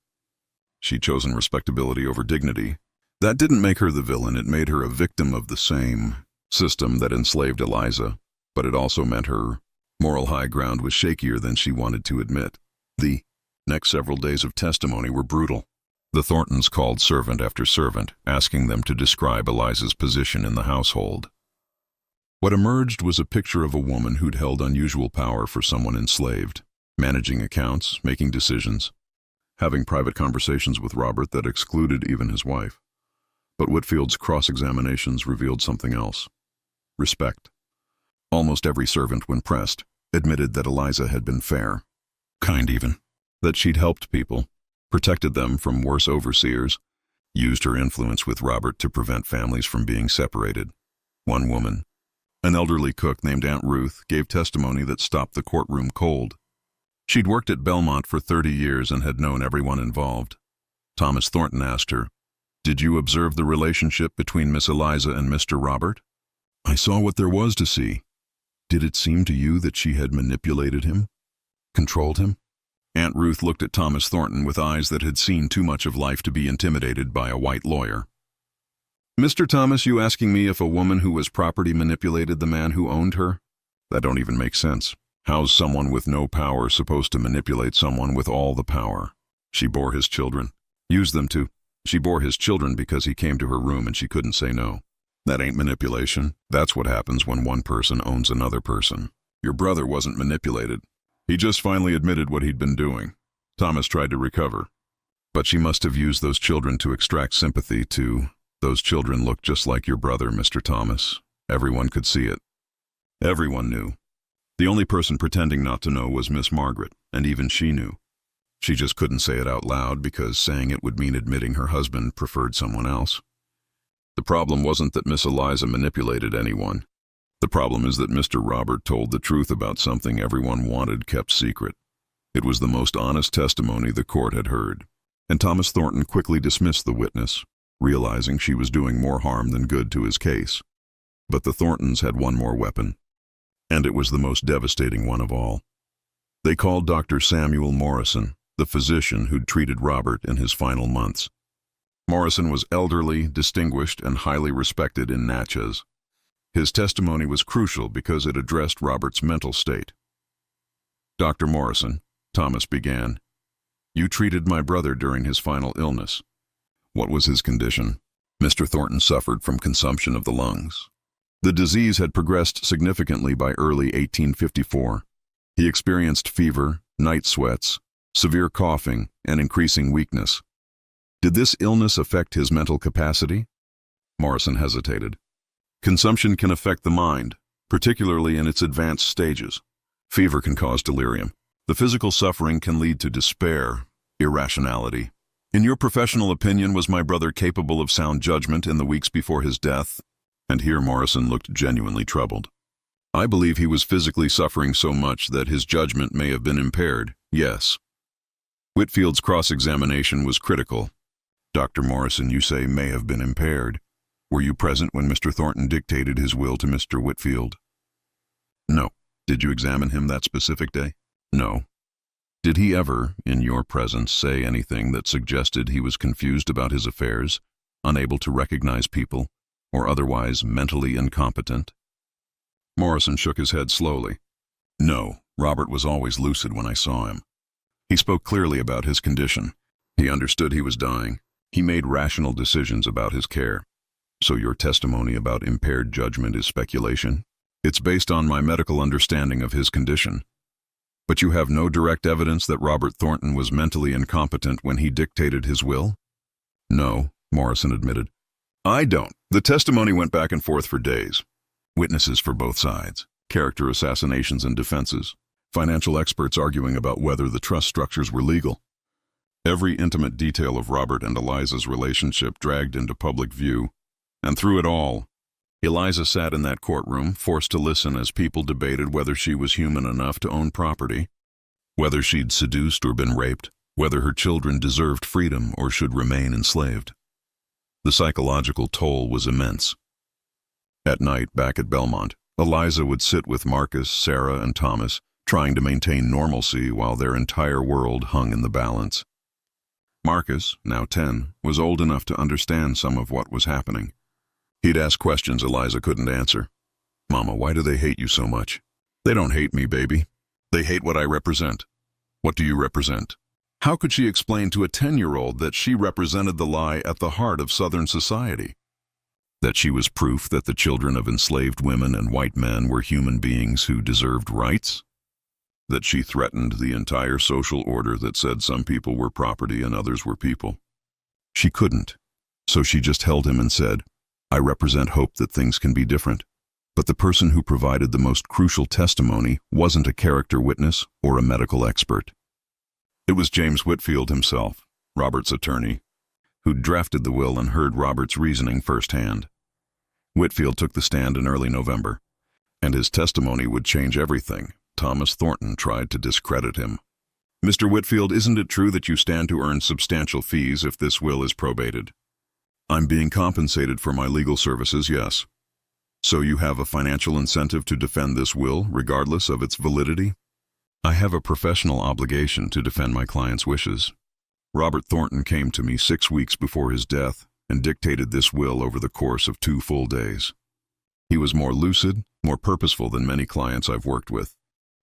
She'd chosen respectability over dignity. That didn't make her the villain, it made her a victim of the same system that enslaved Eliza, but it also meant her moral high ground was shakier than she wanted to admit. The next several days of testimony were brutal. The Thorntons called servant after servant, asking them to describe Eliza's position in the household. What emerged was a picture of a woman who'd held unusual power for someone enslaved, managing accounts, making decisions, having private conversations with Robert that excluded even his wife. But Whitfield's cross-examinations revealed something else. Respect. Almost every servant, when pressed, admitted that Eliza had been fair, kind even, that she'd helped people, protected them from worse overseers, used her influence with Robert to prevent families from being separated. One woman, an elderly cook named Aunt Ruth, gave testimony that stopped the courtroom cold. She'd worked at Belmont for 30 years and had known everyone involved. Thomas Thornton asked her, "Did you observe the relationship between Miss Eliza and Mr. Robert?" "I saw what there was to see." "Did it seem to you that she had manipulated him? Controlled him?" Aunt Ruth looked at Thomas Thornton with eyes that had seen too much of life to be intimidated by a white lawyer. "Mr. Thomas, you asking me if a woman who was property manipulated the man who owned her? That don't even make sense. How's someone with no power supposed to manipulate someone with all the power? She bore his children. Used them to. She bore his children because he came to her room and she couldn't say no. That ain't manipulation. That's what happens when one person owns another person. Your brother wasn't manipulated. He just finally admitted what he'd been doing." Thomas tried to recover. "But she must have used those children to extract sympathy too. Those children looked just like your brother, Mr. Thomas. Everyone could see it. Everyone knew. The only person pretending not to know was Miss Margaret, and even she knew. She just couldn't say it out loud because saying it would mean admitting her husband preferred someone else. The problem wasn't that Miss Eliza manipulated anyone. The problem is that Mr. Robert told the truth about something everyone wanted kept secret. It was the most honest testimony the court had heard, and Thomas Thornton quickly dismissed the witness, realizing she was doing more harm than good to his case. But the Thorntons had one more weapon, and it was the most devastating one of all. They called Dr. Samuel Morrison, the physician who'd treated Robert in his final months. Morrison was elderly, distinguished, and highly respected in Natchez. His testimony was crucial because it addressed Robert's mental state. "Dr. Morrison," Thomas began, "you treated my brother during his final illness. What was his condition?" Mr. Thornton suffered from consumption of the lungs. The disease had progressed significantly by early 1854. He experienced fever, night sweats, severe coughing, and increasing weakness. Did this illness affect his mental capacity? Morrison hesitated. Consumption can affect the mind, particularly in its advanced stages. Fever can cause delirium. The physical suffering can lead to despair, irrationality. In your professional opinion, was my brother capable of sound judgment in the weeks before his death? And here Morrison looked genuinely troubled. I believe he was physically suffering so much that his judgment may have been impaired, yes. Whitfield's cross-examination was critical. Dr. Morrison, you say, may have been impaired. Were you present when Mr. Thornton dictated his will to Mr. Whitfield? No. Did you examine him that specific day? No. Did he ever, in your presence, say anything that suggested he was confused about his affairs, unable to recognize people, or otherwise mentally incompetent? Morrison shook his head slowly. No, Robert was always lucid when I saw him. He spoke clearly about his condition. He understood he was dying. He made rational decisions about his care. So your testimony about impaired judgment is speculation? It's based on my medical understanding of his condition. But you have no direct evidence that Robert Thornton was mentally incompetent when he dictated his will? No, Morrison admitted. I don't. The testimony went back and forth for days. Witnesses for both sides, character assassinations and defenses, financial experts arguing about whether the trust structures were legal. Every intimate detail of Robert and Eliza's relationship dragged into public view, and through it all, Eliza sat in that courtroom, forced to listen as people debated whether she was human enough to own property, whether she'd seduced or been raped, whether her children deserved freedom or should remain enslaved. The psychological toll was immense. At night, back at Belmont, Eliza would sit with Marcus, Sarah, and Thomas, trying to maintain normalcy while their entire world hung in the balance. Marcus, now 10, was old enough to understand some of what was happening. He'd ask questions Eliza couldn't answer. Mama, why do they hate you so much? They don't hate me, baby. They hate what I represent. What do you represent? How could she explain to a 10-year-old that she represented the lie at the heart of Southern society? That she was proof that the children of enslaved women and white men were human beings who deserved rights? That she threatened the entire social order that said some people were property and others were people? She couldn't, so she just held him and said, I represent hope that things can be different. But the person who provided the most crucial testimony wasn't a character witness or a medical expert. It was James Whitfield himself, Robert's attorney, who'd drafted the will and heard Robert's reasoning firsthand. Whitfield took the stand in early November, and his testimony would change everything. Thomas Thornton tried to discredit him. "Mr. Whitfield, isn't it true that you stand to earn substantial fees if this will is probated?" "I'm being compensated for my legal services, yes." "So you have a financial incentive to defend this will, regardless of its validity?" "I have a professional obligation to defend my client's wishes. Robert Thornton came to me 6 weeks before his death and dictated this will over the course of 2 full days. He was more lucid, more purposeful than many clients I've worked with.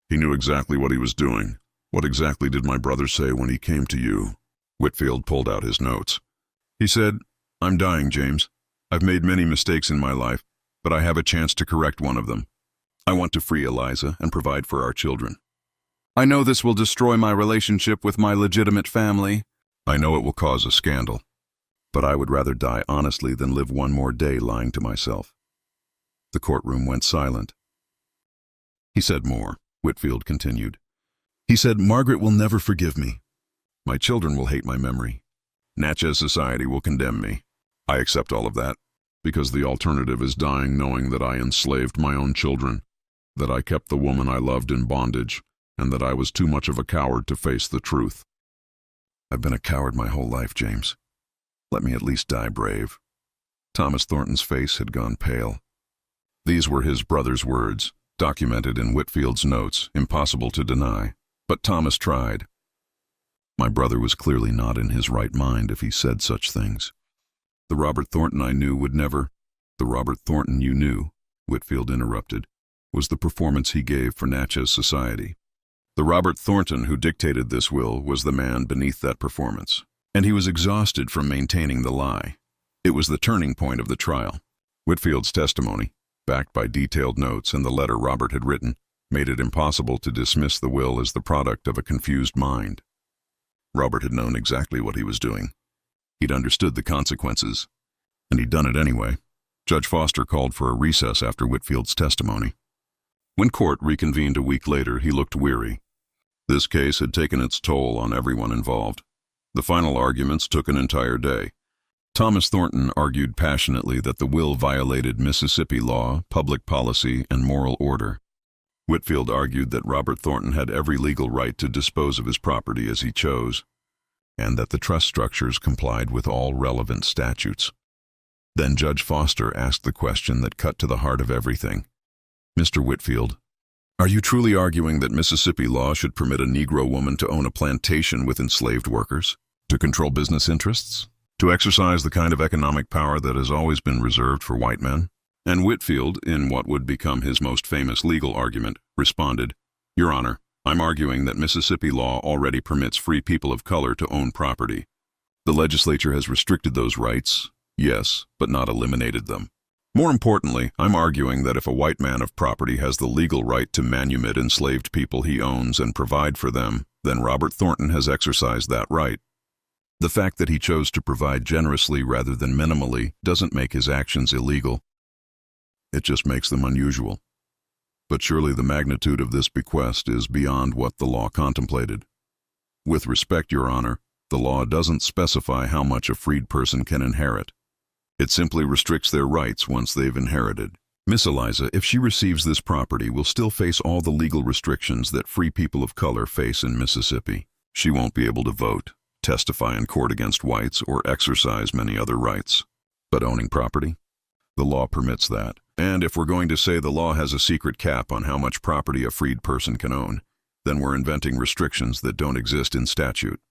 He knew exactly what he was doing. What exactly did my brother say when he came to you?" Whitfield pulled out his notes. "He said, 'I'm dying, James. I've made many mistakes in my life, but I have a chance to correct one of them. I want to free Eliza and provide for our children. I know this will destroy my relationship with my legitimate family. I know it will cause a scandal, but I would rather die honestly than live one more day lying to myself.'" The courtroom went silent. "He said more," Whitfield continued. "He said, 'Margaret will never forgive me. My children will hate my memory. Natchez society will condemn me. I accept all of that, because the alternative is dying knowing that I enslaved my own children, that I kept the woman I loved in bondage, and that I was too much of a coward to face the truth. I've been a coward my whole life, James. Let me at least die brave." Thomas Thornton's face had gone pale. These were his brother's words, documented in Whitfield's notes, impossible to deny. But Thomas tried. "My brother was clearly not in his right mind if he said such things. The Robert Thornton I knew would never—" "The Robert Thornton you knew," Whitfield interrupted, "was the performance he gave for Natchez society. The Robert Thornton who dictated this will was the man beneath that performance, and he was exhausted from maintaining the lie. It was the turning point of the trial. Whitfield's testimony, backed by detailed notes and the letter Robert had written, made it impossible to dismiss the will as the product of a confused mind. Robert had known exactly what he was doing. He'd understood the consequences, and he'd done it anyway. Judge Foster called for a recess after Whitfield's testimony. When court reconvened a week later, he looked weary. This case had taken its toll on everyone involved. The final arguments took an entire day. Thomas Thornton argued passionately that the will violated Mississippi law, public policy, and moral order. Whitfield argued that Robert Thornton had every legal right to dispose of his property as he chose, and that the trust structures complied with all relevant statutes. Then Judge Foster asked the question that cut to the heart of everything. "Mr. Whitfield, are you truly arguing that Mississippi law should permit a Negro woman to own a plantation with enslaved workers, to control business interests, to exercise the kind of economic power that has always been reserved for white men?" And Whitfield, in what would become his most famous legal argument, responded, "Your Honor, I'm arguing that Mississippi law already permits free people of color to own property. The legislature has restricted those rights, yes, but not eliminated them. More importantly, I'm arguing that if a white man of property has the legal right to manumit enslaved people he owns and provide for them, then Robert Thornton has exercised that right. The fact that he chose to provide generously rather than minimally doesn't make his actions illegal. It just makes them unusual. But surely the magnitude of this bequest is beyond what the law contemplated. With respect, Your Honor, the law doesn't specify how much a freed person can inherit. It simply restricts their rights once they've inherited. Miss Eliza, if she receives this property, will still face all the legal restrictions that free people of color face in Mississippi. She won't be able to vote, testify in court against whites, or exercise many other rights. But owning property? The law permits that. And if we're going to say the law has a secret cap on how much property a freed person can own, then we're inventing restrictions that don't exist in statute.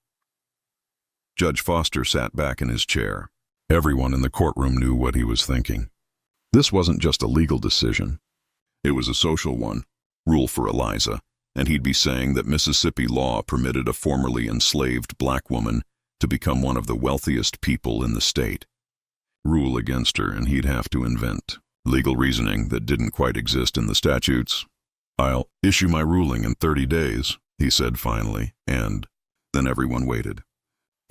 Judge Foster sat back in his chair. Everyone in the courtroom knew what he was thinking. This wasn't just a legal decision. It was a social one, rule for Eliza, and he'd be saying that Mississippi law permitted a formerly enslaved black woman to become one of the wealthiest people in the state. Rule against her, and he'd have to invent legal reasoning that didn't quite exist in the statutes. "I'll issue my ruling in 30 days, he said finally, and then everyone waited.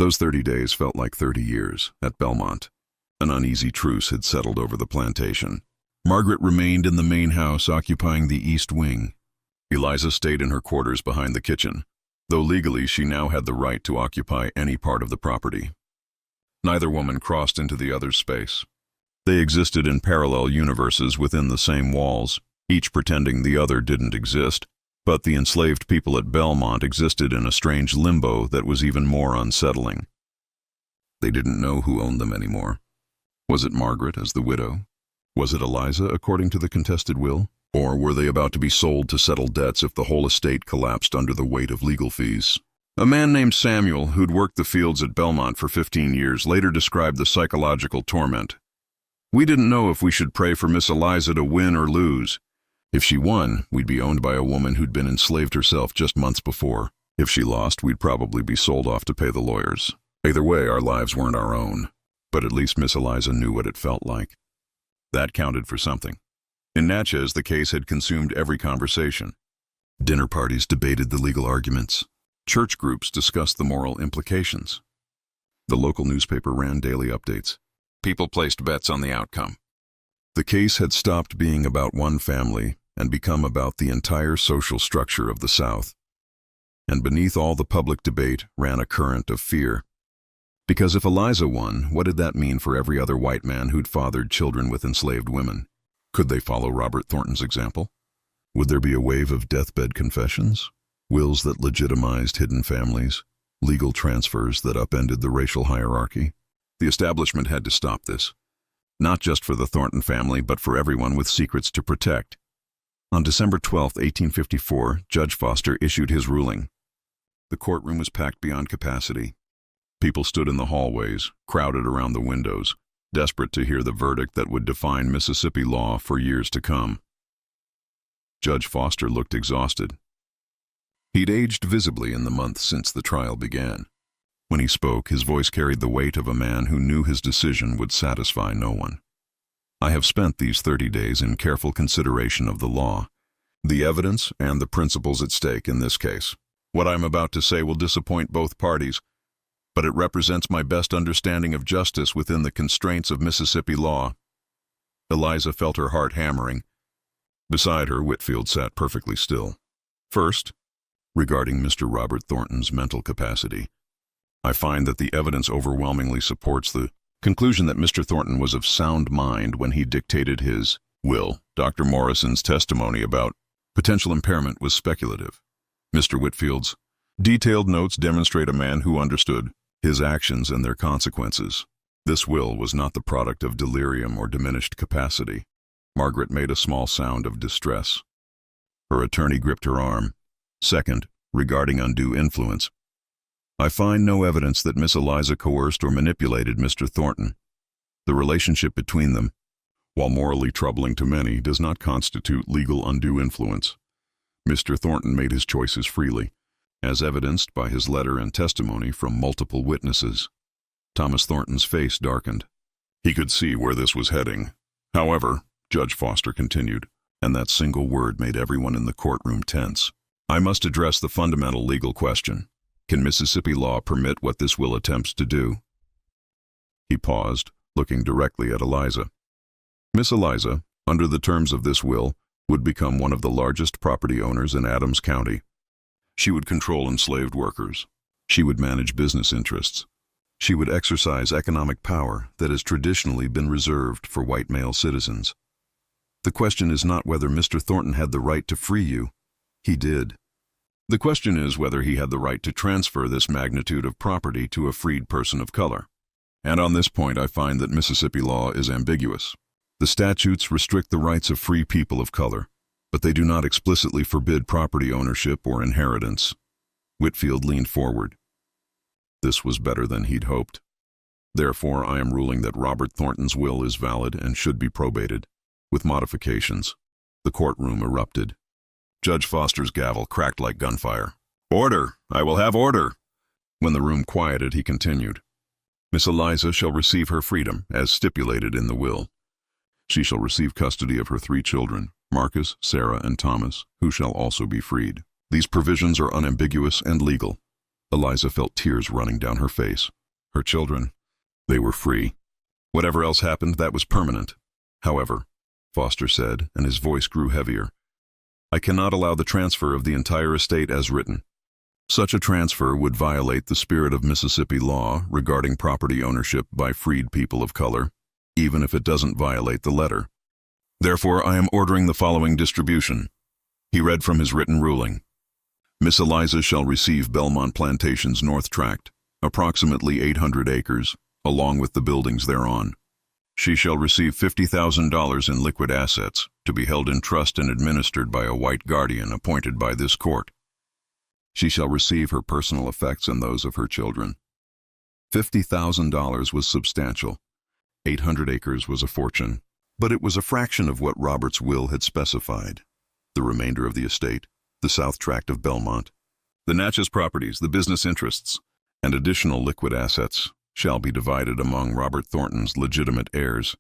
Those 30 days felt like 30 years at Belmont. An uneasy truce had settled over the plantation. Margaret remained in the main house occupying the east wing. Eliza stayed in her quarters behind the kitchen, though legally she now had the right to occupy any part of the property. Neither woman crossed into the other's space. They existed in parallel universes within the same walls, each pretending the other didn't exist, but the enslaved people at Belmont existed in a strange limbo that was even more unsettling. They didn't know who owned them anymore. Was it Margaret as the widow? Was it Eliza according to the contested will? Or were they about to be sold to settle debts if the whole estate collapsed under the weight of legal fees? A man named Samuel, who'd worked the fields at Belmont for 15 years, later described the psychological torment. We didn't know if we should pray for Miss Eliza to win or lose. If she won, we'd be owned by a woman who'd been enslaved herself just months before. If she lost, we'd probably be sold off to pay the lawyers. Either way, our lives weren't our own. But at least Miss Eliza knew what it felt like. That counted for something. In Natchez, the case had consumed every conversation. Dinner parties debated the legal arguments. Church groups discussed the moral implications. The local newspaper ran daily updates. People placed bets on the outcome. The case had stopped being about one family and become about the entire social structure of the South. And beneath all the public debate ran a current of fear. Because if Eliza won, what did that mean for every other white man who'd fathered children with enslaved women? Could they follow Robert Thornton's example? Would there be a wave of deathbed confessions? Wills that legitimized hidden families? Legal transfers that upended the racial hierarchy? The establishment had to stop this. Not just for the Thornton family, but for everyone with secrets to protect. On December 12, 1854, Judge Foster issued his ruling. The courtroom was packed beyond capacity. People stood in the hallways, crowded around the windows, desperate to hear the verdict that would define Mississippi law for years to come. Judge Foster looked exhausted. He'd aged visibly in the months since the trial began. When he spoke, his voice carried the weight of a man who knew his decision would satisfy no one. I have spent these 30 days in careful consideration of the law, the evidence, and the principles at stake in this case. What I'm about to say will disappoint both parties, but it represents my best understanding of justice within the constraints of Mississippi law. Eliza felt her heart hammering. Beside her, Whitfield sat perfectly still. First, regarding Mr. Robert Thornton's mental capacity, I find that the evidence overwhelmingly supports the conclusion that Mr. Thornton was of sound mind when he dictated his will. Dr. Morrison's testimony about potential impairment was speculative. Mr. Whitfield's detailed notes demonstrate a man who understood his actions and their consequences. This will was not the product of delirium or diminished capacity. Margaret made a small sound of distress. Her attorney gripped her arm. Second, regarding undue influence, I find no evidence that Miss Eliza coerced or manipulated Mr. Thornton. The relationship between them, while morally troubling to many, does not constitute legal undue influence. Mr. Thornton made his choices freely, as evidenced by his letter and testimony from multiple witnesses. Thomas Thornton's face darkened. He could see where this was heading. However, Judge Foster continued, and that single word made everyone in the courtroom tense. I must address the fundamental legal question. Can Mississippi law permit what this will attempts to do? He paused, looking directly at Eliza. Miss Eliza, under the terms of this will, would become one of the largest property owners in Adams County. She would control enslaved workers. She would manage business interests. She would exercise economic power that has traditionally been reserved for white male citizens. The question is not whether Mr. Thornton had the right to free you. He did. The question is whether he had the right to transfer this magnitude of property to a freed person of color. And on this point, I find that Mississippi law is ambiguous. The statutes restrict the rights of free people of color, but they do not explicitly forbid property ownership or inheritance. Whitfield leaned forward. This was better than he'd hoped. Therefore, I am ruling that Robert Thornton's will is valid and should be probated, with modifications. The courtroom erupted. Judge Foster's gavel cracked like gunfire. Order! I will have order! When the room quieted, he continued. Miss Eliza shall receive her freedom, as stipulated in the will. She shall receive custody of her 3 children, Marcus, Sarah, and Thomas, who shall also be freed. These provisions are unambiguous and legal. Eliza felt tears running down her face. Her children, they were free. Whatever else happened, that was permanent. However, Foster said, and his voice grew heavier, I cannot allow the transfer of the entire estate as written. Such a transfer would violate the spirit of Mississippi law regarding property ownership by freed people of color, even if it doesn't violate the letter. Therefore, I am ordering the following distribution. He read from his written ruling. Miss Eliza shall receive Belmont Plantation's North Tract, approximately 800 acres, along with the buildings thereon. She shall receive $50,000 in liquid assets, to be held in trust and administered by a white guardian appointed by this court. She shall receive her personal effects and those of her children. $50,000 was substantial. 800 acres was a fortune, but it was a fraction of what Robert's will had specified. The remainder of the estate, the South Tract of Belmont, the Natchez properties, the business interests, and additional liquid assets shall be divided among Robert Thornton's legitimate heirs,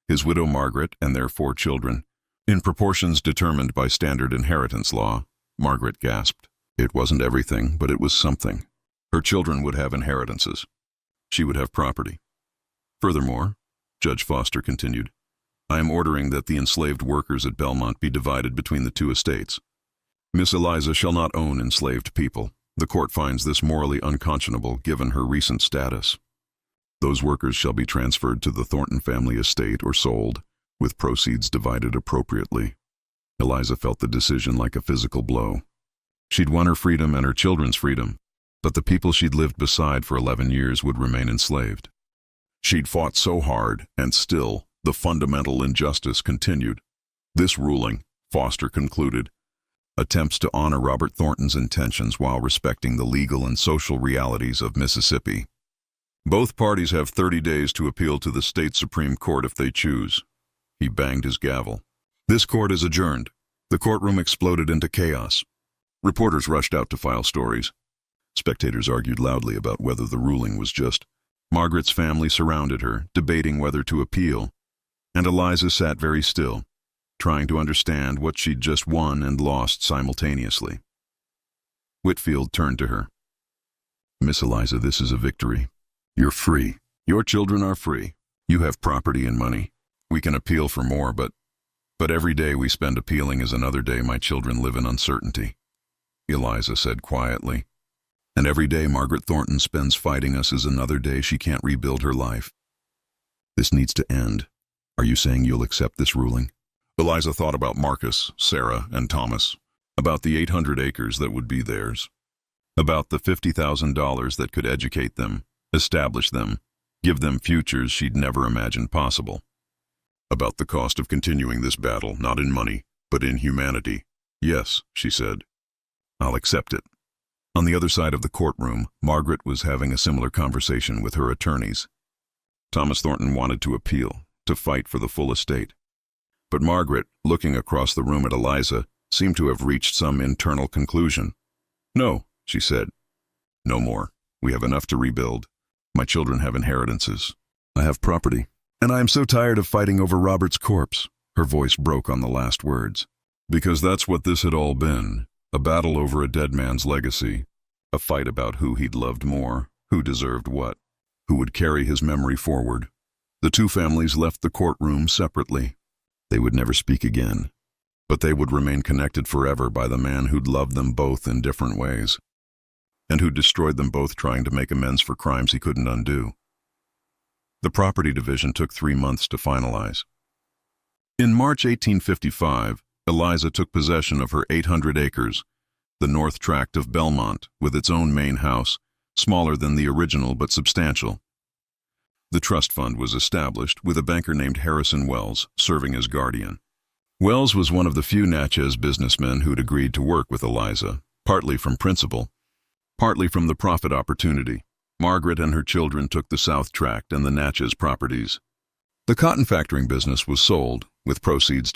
his widow Margaret and their 4 children, in proportions determined by standard inheritance law. Margaret gasped. It wasn't everything, but it was something. Her children would have inheritances. She would have property. Furthermore, Judge Foster continued, I am ordering that the enslaved workers at Belmont be divided between the 2 estates. Miss Eliza shall not own enslaved people. The court finds this morally unconscionable given her recent status. Those workers shall be transferred to the Thornton family estate or sold, with proceeds divided appropriately. Eliza felt the decision like a physical blow. She'd won her freedom and her children's freedom, but the people she'd lived beside for 11 years would remain enslaved. She'd fought so hard, and still, the fundamental injustice continued. This ruling, Foster concluded, attempts to honor Robert Thornton's intentions while respecting the legal and social realities of Mississippi. Both parties have 30 days to appeal to the state Supreme Court if they choose. He banged his gavel. This court is adjourned. The courtroom exploded into chaos. Reporters rushed out to file stories. Spectators argued loudly about whether the ruling was just. Margaret's family surrounded her, debating whether to appeal, and Eliza sat very still, trying to understand what she'd just won and lost simultaneously. Whitfield turned to her. Miss Eliza, this is a victory. You're free. Your children are free. You have property and money. We can appeal for more, but every day we spend appealing is another day my children live in uncertainty. Eliza said quietly. And every day Margaret Thornton spends fighting us is another day she can't rebuild her life. This needs to end. Are you saying you'll accept this ruling? Eliza thought about Marcus, Sarah, and Thomas, about the 800 acres that would be theirs, about the $50,000 that could educate them, establish them, give them futures she'd never imagined possible, about the cost of continuing this battle, not in money, but in humanity. Yes, she said. I'll accept it. On the other side of the courtroom, Margaret was having a similar conversation with her attorneys. Thomas Thornton wanted to appeal, to fight for the full estate. But Margaret, looking across the room at Eliza, seemed to have reached some internal conclusion. No, she said. No more. We have enough to rebuild. My children have inheritances. I have property. And I am so tired of fighting over Robert's corpse. Her voice broke on the last words. Because that's what this had all been. A battle over a dead man's legacy. A fight about who he'd loved more, who deserved what, who would carry his memory forward. The 2 families left the courtroom separately. They would never speak again, but they would remain connected forever by the man who'd loved them both in different ways, and who'd destroyed them both trying to make amends for crimes he couldn't undo. The property division took 3 months to finalize. In March 1855, Eliza took possession of her 800 acres, the North Tract of Belmont, with its own main house, smaller than the original but substantial. The trust fund was established, with a banker named Harrison Wells serving as guardian. Wells was one of the few Natchez businessmen who'd agreed to work with Eliza, partly from principle, partly from the profit opportunity. Margaret and her children took the South Tract and the Natchez properties. The cotton factoring business was sold, with proceeds divided